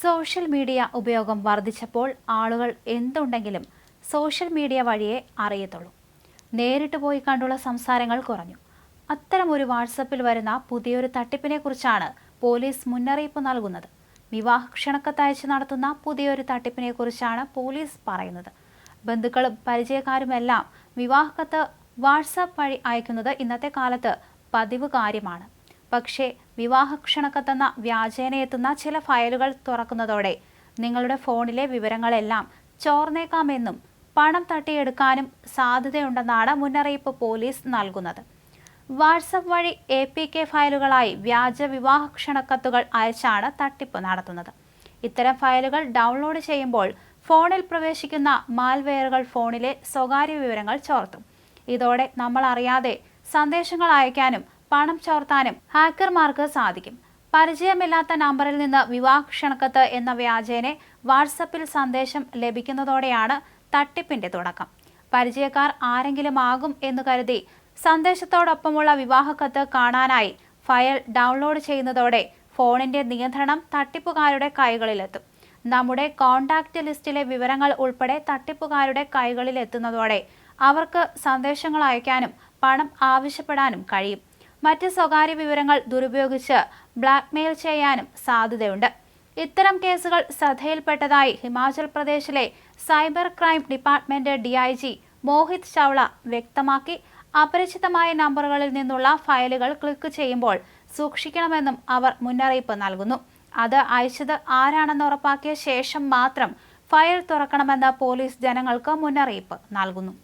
Social media ഉപയോഗം വർദ്ധിച്ചപ്പോൾ ആളുകൾ എന്തുണ്ടെങ്കിലും സോഷ്യൽ മീഡിയ വഴിയേ അറിയത്തുള്ളൂ. നേരിട്ട് പോയി കണ്ടുള്ള സംസാരങ്ങൾ കുറഞ്ഞു. അത്തരമൊരു വാട്സപ്പിൽ വരുന്ന പുതിയൊരു തട്ടിപ്പിനെക്കുറിച്ചാണ് പോലീസ് മുന്നറിയിപ്പ് നൽകുന്നത്. വിവാഹ ക്ഷണക്കത്തയച്ച് നടത്തുന്ന പുതിയൊരു തട്ടിപ്പിനെക്കുറിച്ചാണ് പോലീസ് പറയുന്നത്. ബന്ധുക്കളും പരിചയക്കാരുമെല്ലാം വിവാഹക്കത്ത് വാട്സാപ്പ് വഴി അയക്കുന്നത് ഇന്നത്തെ കാലത്ത് പതിവ് കാര്യമാണ്. പക്ഷേ വിവാഹ ക്ഷണക്കത്തെന്ന വ്യാജേന എത്തുന്ന ചില ഫയലുകൾ തുറക്കുന്നതോടെ നിങ്ങളുടെ ഫോണിലെ വിവരങ്ങളെല്ലാം ചോർന്നേക്കാമെന്നും പണം തട്ടിയെടുക്കാനും സാധ്യതയുണ്ടെന്നാണ് മുന്നറിയിപ്പ് പോലീസ് നൽകുന്നത്. വാട്സപ്പ് വഴി APK ഫയലുകളായി വ്യാജ വിവാഹ ക്ഷണക്കത്തുകൾ അയച്ചാണ് തട്ടിപ്പ് നടത്തുന്നത്. ഇത്തരം ഫയലുകൾ ഡൗൺലോഡ് ചെയ്യുമ്പോൾ ഫോണിൽ പ്രവേശിക്കുന്ന മാൽവെയറുകൾ ഫോണിലെ സ്വകാര്യ വിവരങ്ങൾ ചോർത്തും. ഇതോടെ നമ്മൾ അറിയാതെ സന്ദേശങ്ങൾ അയക്കാനും പണം ചോർത്താനും ഹാക്കർമാർക്ക് സാധിക്കും. പരിചയമില്ലാത്ത നമ്പറിൽ നിന്ന് വിവാഹ ക്ഷണക്കത്ത് എന്ന വ്യാജേന വാട്സപ്പിൽ സന്ദേശം ലഭിക്കുന്നതോടെയാണ് തട്ടിപ്പിന്റെ തുടക്കം. പരിചയക്കാർ ആരെങ്കിലും ആകും എന്ന് കരുതി സന്ദേശത്തോടൊപ്പമുള്ള വിവാഹക്കത്ത് കാണാനായി ഫയൽ ഡൗൺലോഡ് ചെയ്യുന്നതോടെ ഫോണിന്റെ നിയന്ത്രണം തട്ടിപ്പുകാരുടെ കൈകളിലെത്തും. നമ്മുടെ കോൺടാക്റ്റ് ലിസ്റ്റിലെ വിവരങ്ങൾ ഉൾപ്പെടെ തട്ടിപ്പുകാരുടെ കൈകളിലെത്തുന്നതോടെ അവർക്ക് സന്ദേശങ്ങൾ അയക്കാനും പണം ആവശ്യപ്പെടാനും കഴിയും. മറ്റ് സ്വകാര്യ വിവരങ്ങൾ ദുരുപയോഗിച്ച് ബ്ലാക്ക്മെയിൽ ചെയ്യാനും സാധ്യതയുണ്ട്. ഇത്തരം കേസുകൾ ശ്രദ്ധയിൽപ്പെട്ടതായി ഹിമാചൽ പ്രദേശിലെ cyber crime department DIG Mohit Chawla വ്യക്തമാക്കി. അപരിചിതമായ നമ്പറുകളിൽ നിന്നുള്ള ഫയലുകൾ ക്ലിക്ക് ചെയ്യുമ്പോൾ സൂക്ഷിക്കണമെന്നും അവർ മുന്നറിയിപ്പ് നൽകുന്നു. അത് അയച്ചത് ആരാണെന്ന് ഉറപ്പാക്കിയ ശേഷം മാത്രം ഫയൽ തുറക്കണമെന്ന് പോലീസ് ജനങ്ങൾക്ക് മുന്നറിയിപ്പ് നൽകുന്നു.